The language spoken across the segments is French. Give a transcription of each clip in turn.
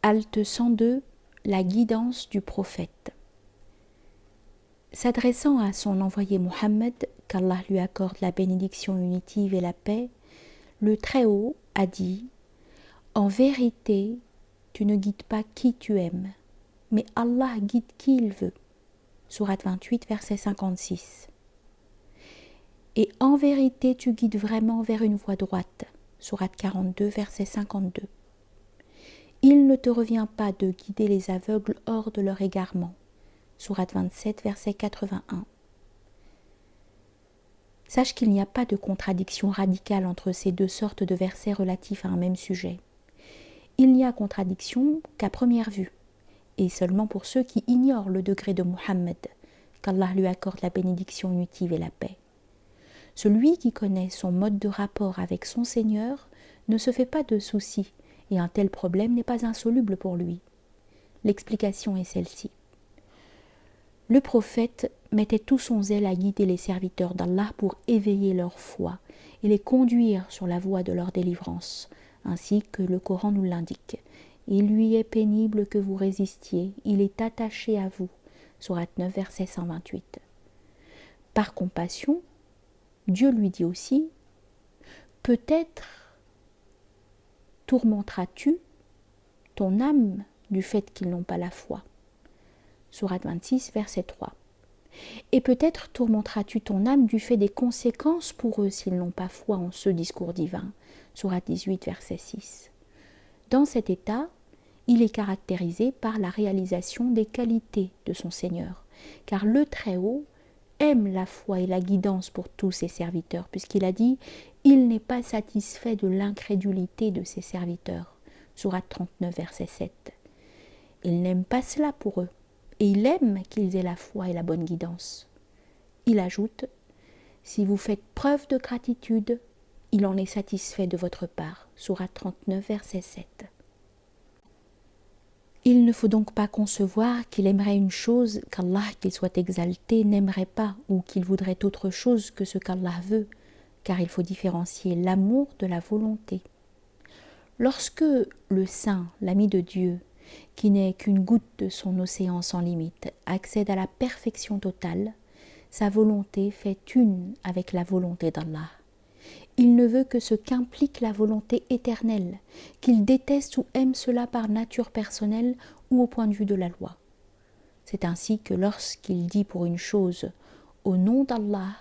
Halte 102, la guidance du prophète. S'adressant à son envoyé Mohammed, qu'Allah lui accorde la bénédiction unitive et la paix, le Très-Haut a dit « En vérité, tu ne guides pas qui tu aimes, mais Allah guide qui il veut. » Sourate 28, verset 56. Et en vérité, tu guides vraiment vers une voie droite. Sourate 42, verset 52. Il ne te revient pas de guider les aveugles hors de leur égarement. Sourate 27, verset 81. Sache qu'il n'y a pas de contradiction radicale entre ces deux sortes de versets relatifs à un même sujet. Il n'y a contradiction qu'à première vue, et seulement pour ceux qui ignorent le degré de Mohammed, qu'Allah lui accorde la bénédiction unitive et la paix. Celui qui connaît son mode de rapport avec son Seigneur ne se fait pas de soucis, et un tel problème n'est pas insoluble pour lui. L'explication est celle-ci. Le prophète mettait tout son zèle à guider les serviteurs d'Allah pour éveiller leur foi et les conduire sur la voie de leur délivrance, ainsi que le Coran nous l'indique. Il lui est pénible que vous résistiez, il est attaché à vous. Sourate 9, verset 128. Par compassion, Dieu lui dit aussi « Peut-être tourmenteras-tu ton âme du fait qu'ils n'ont pas la foi. » Sourate 26, verset 3. Et peut-être tourmenteras-tu ton âme du fait des conséquences pour eux s'ils n'ont pas foi en ce discours divin. Sourate 18, verset 6. Dans cet état, il est caractérisé par la réalisation des qualités de son Seigneur, car le Très-Haut aime la foi et la guidance pour tous ses serviteurs, puisqu'il a dit « Il n'est pas satisfait de l'incrédulité de ses serviteurs » Sourate 39, verset 7. Il n'aime pas cela pour eux, et il aime qu'ils aient la foi et la bonne guidance. Il ajoute « Si vous faites preuve de gratitude, il en est satisfait de votre part » Sourate 39, verset 7. Il ne faut donc pas concevoir qu'il aimerait une chose qu'Allah, qu'il soit exalté, n'aimerait pas, ou qu'il voudrait autre chose que ce qu'Allah veut, car il faut différencier l'amour de la volonté. Lorsque le saint, l'ami de Dieu, qui n'est qu'une goutte de son océan sans limite, accède à la perfection totale, sa volonté fait une avec la volonté d'Allah. Il ne veut que ce qu'implique la volonté éternelle, qu'il déteste ou aime cela par nature personnelle ou au point de vue de la loi. C'est ainsi que lorsqu'il dit pour une chose « au nom d'Allah »,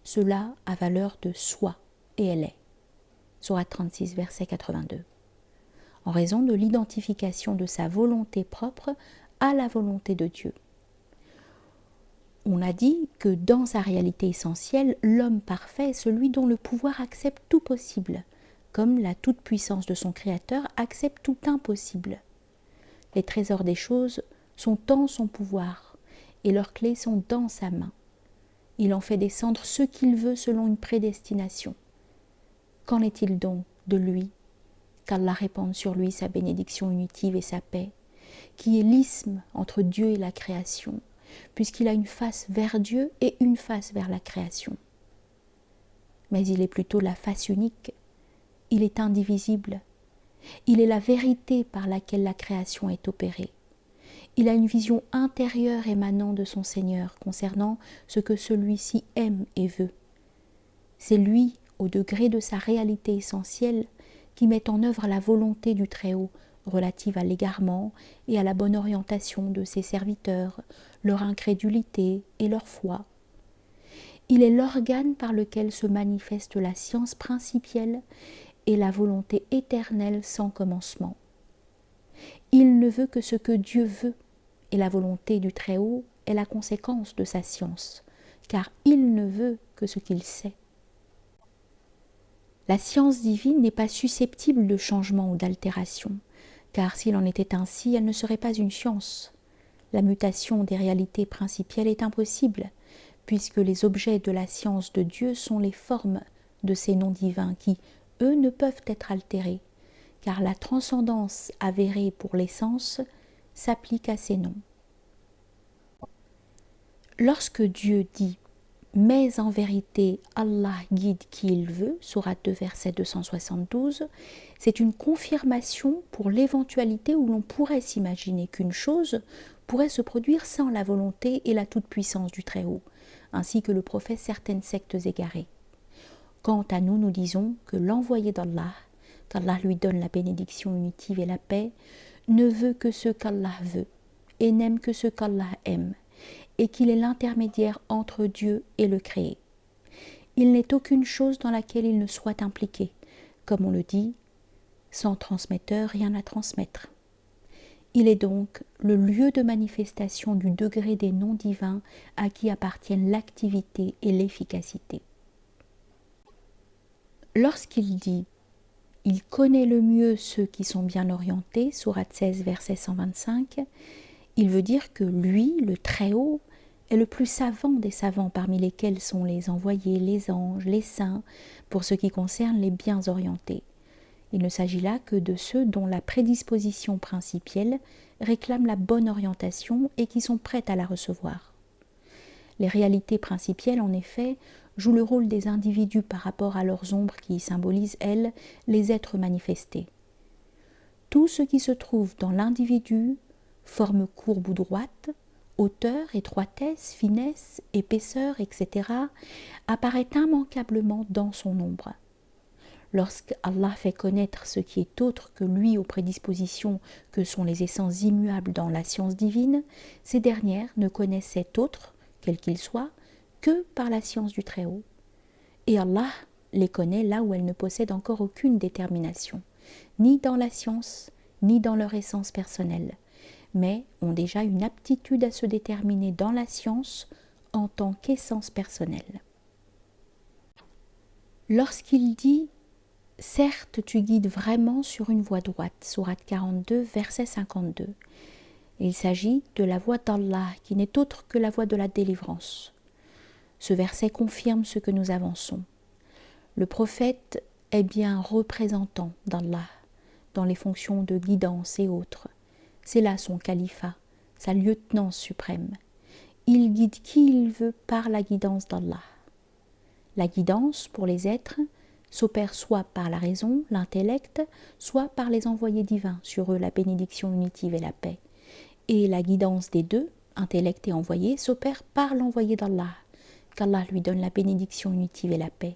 cela a valeur de soi, et elle est. Sourate 36, verset 82. En raison de l'identification de sa volonté propre à la volonté de Dieu. On a dit que dans sa réalité essentielle, l'homme parfait est celui dont le pouvoir accepte tout possible, comme la toute-puissance de son Créateur accepte tout impossible. Les trésors des choses sont en son pouvoir, et leurs clés sont dans sa main. Il en fait descendre ce qu'il veut selon une prédestination. Qu'en est-il donc de lui, qu'Allah répande sur lui sa bénédiction unitive et sa paix, qui est l'isthme entre Dieu et la création, puisqu'il a une face vers Dieu et une face vers la création. Mais il est plutôt la face unique, il est indivisible, il est la vérité par laquelle la création est opérée. Il a une vision intérieure émanant de son Seigneur concernant ce que celui-ci aime et veut. C'est lui, au degré de sa réalité essentielle, qui met en œuvre la volonté du Très-Haut relative à l'égarement et à la bonne orientation de ses serviteurs, leur incrédulité et leur foi. Il est l'organe par lequel se manifeste la science principielle et la volonté éternelle sans commencement. Il ne veut que ce que Dieu veut, et la volonté du Très-Haut est la conséquence de sa science, car il ne veut que ce qu'il sait. La science divine n'est pas susceptible de changement ou d'altération, car s'il en était ainsi, elle ne serait pas une science. La mutation des réalités principielles est impossible, puisque les objets de la science de Dieu sont les formes de ces noms divins qui, eux, ne peuvent être altérés, car la transcendance avérée pour l'essence s'applique à ces noms. Lorsque Dieu dit « Mais en vérité, Allah guide qui il veut, sourate 2, verset 272, c'est une confirmation pour l'éventualité où l'on pourrait s'imaginer qu'une chose pourrait se produire sans la volonté et la toute-puissance du Très-Haut, ainsi que le professe certaines sectes égarées. Quant à nous, nous disons que l'envoyé d'Allah, qu'Allah lui donne la bénédiction unitive et la paix, ne veut que ce qu'Allah veut et n'aime que ce qu'Allah aime, et qu'il est l'intermédiaire entre Dieu et le créé. Il n'est aucune chose dans laquelle il ne soit impliqué, comme on le dit, sans transmetteur, rien à transmettre. Il est donc le lieu de manifestation du degré des noms divins à qui appartiennent l'activité et l'efficacité. Lorsqu'il dit « Il connaît le mieux ceux qui sont bien orientés » sourate 16, verset 125, il veut dire que lui, le Très-Haut, est le plus savant des savants parmi lesquels sont les envoyés, les anges, les saints, pour ce qui concerne les biens orientés. Il ne s'agit là que de ceux dont la prédisposition principielle réclame la bonne orientation et qui sont prêts à la recevoir. Les réalités principielles, en effet, jouent le rôle des individus par rapport à leurs ombres qui symbolisent, elles, les êtres manifestés. Tout ce qui se trouve dans l'individu, forme courbe ou droite, hauteur, étroitesse, finesse, épaisseur, etc., apparaît immanquablement dans son ombre. Lorsqu'Allah fait connaître ce qui est autre que lui aux prédispositions que sont les essences immuables dans la science divine, ces dernières ne connaissent cet autre, quel qu'il soit, que par la science du Très-Haut. Et Allah les connaît là où elles ne possèdent encore aucune détermination, ni dans la science, ni dans leur essence personnelle, mais ont déjà une aptitude à se déterminer dans la science en tant qu'essence personnelle. Lorsqu'il dit « Certes, tu guides vraiment sur une voie droite » sourate 42, verset 52. Il s'agit de la voie d'Allah qui n'est autre que la voie de la délivrance. Ce verset confirme ce que nous avançons. Le prophète est bien représentant d'Allah dans les fonctions de guidance et autres. C'est là son califat, sa lieutenance suprême. Il guide qui il veut par la guidance d'Allah. La guidance, pour les êtres, s'opère soit par la raison, l'intellect, soit par les envoyés divins, sur eux la bénédiction unitive et la paix. Et la guidance des deux, intellect et envoyé, s'opère par l'envoyé d'Allah, qu'Allah lui donne la bénédiction unitive et la paix,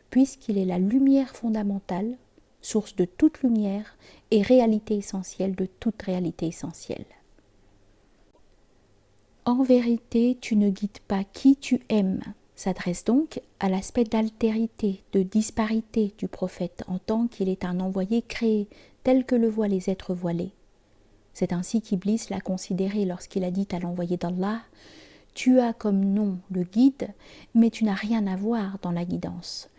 puisqu'il est la lumière fondamentale, source de toute lumière et réalité essentielle de toute réalité essentielle. En vérité, tu ne guides pas qui tu aimes, s'adresse donc à l'aspect d'altérité, de disparité du prophète en tant qu'il est un envoyé créé tel que le voient les êtres voilés. C'est ainsi qu'Iblis l'a considéré lorsqu'il a dit à l'envoyé d'Allah « Tu as comme nom le guide, mais tu n'as rien à voir dans la guidance. »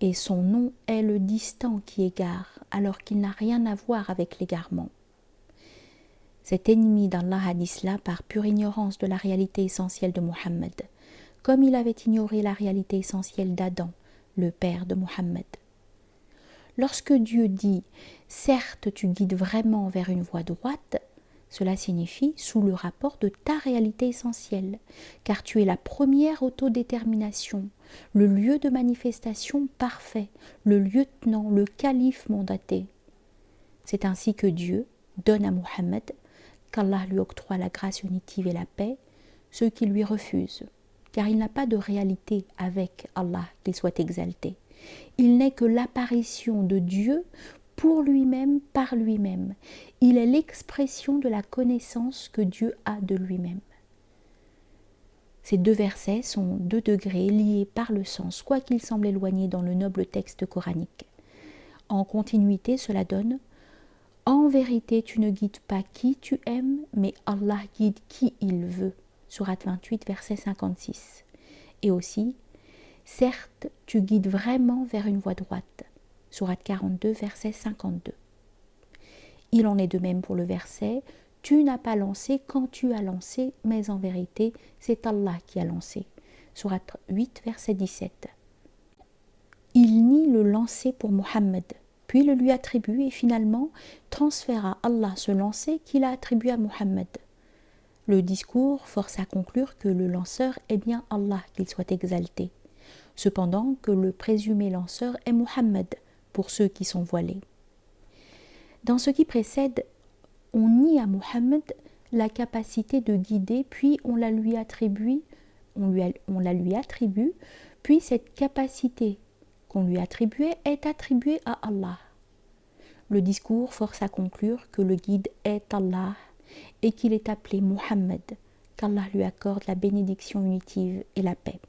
Et son nom est le distant qui égare, alors qu'il n'a rien à voir avec l'égarement. Cet ennemi d'Allah a dit cela par pure ignorance de la réalité essentielle de Muhammad, comme il avait ignoré la réalité essentielle d'Adam, le père de Muhammad. Lorsque Dieu dit « Certes, tu guides vraiment vers une voie droite », cela signifie sous le rapport de ta réalité essentielle, car tu es la première autodétermination, le lieu de manifestation parfait, le lieutenant, le calife mandaté. C'est ainsi que Dieu donne à Muhammad, qu'Allah lui octroie la grâce unitive et la paix, ceux qui lui refusent, car il n'a pas de réalité avec Allah qu'il soit exalté. Il n'est que l'apparition de Dieu pour lui-même, par lui-même. Il est l'expression de la connaissance que Dieu a de lui-même. Ces deux versets sont deux degrés liés par le sens, quoiqu'ils semblent éloignés dans le noble texte coranique. En continuité, cela donne « En vérité, tu ne guides pas qui tu aimes, mais Allah guide qui il veut » sourate 28, verset 56. Et aussi « Certes, tu guides vraiment vers une voie droite » sourate 42, verset 52. Il en est de même pour le verset « Tu n'as pas lancé quand tu as lancé, mais en vérité, c'est Allah qui a lancé » sourate 8, verset 17. Il nie le lancer pour Muhammad, puis le lui attribue et finalement transfère à Allah ce lancer qu'il a attribué à Muhammad. Le discours force à conclure que le lanceur est bien Allah, qu'il soit exalté, cependant que le présumé lanceur est Muhammad, pour ceux qui sont voilés. Dans ce qui précède, on nie à Muhammad la capacité de guider, puis on la lui attribue, puis cette capacité qu'on lui attribuait est attribuée à Allah. Le discours force à conclure que le guide est Allah et qu'il est appelé Muhammad, qu'Allah lui accorde la bénédiction unitive et la paix.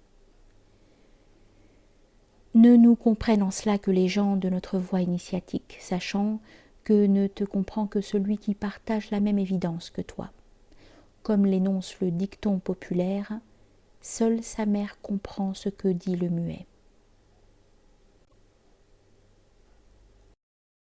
Ne nous comprennent en cela que les gens de notre voie initiatique, sachant que ne te comprend que celui qui partage la même évidence que toi. Comme l'énonce le dicton populaire, seule sa mère comprend ce que dit le muet.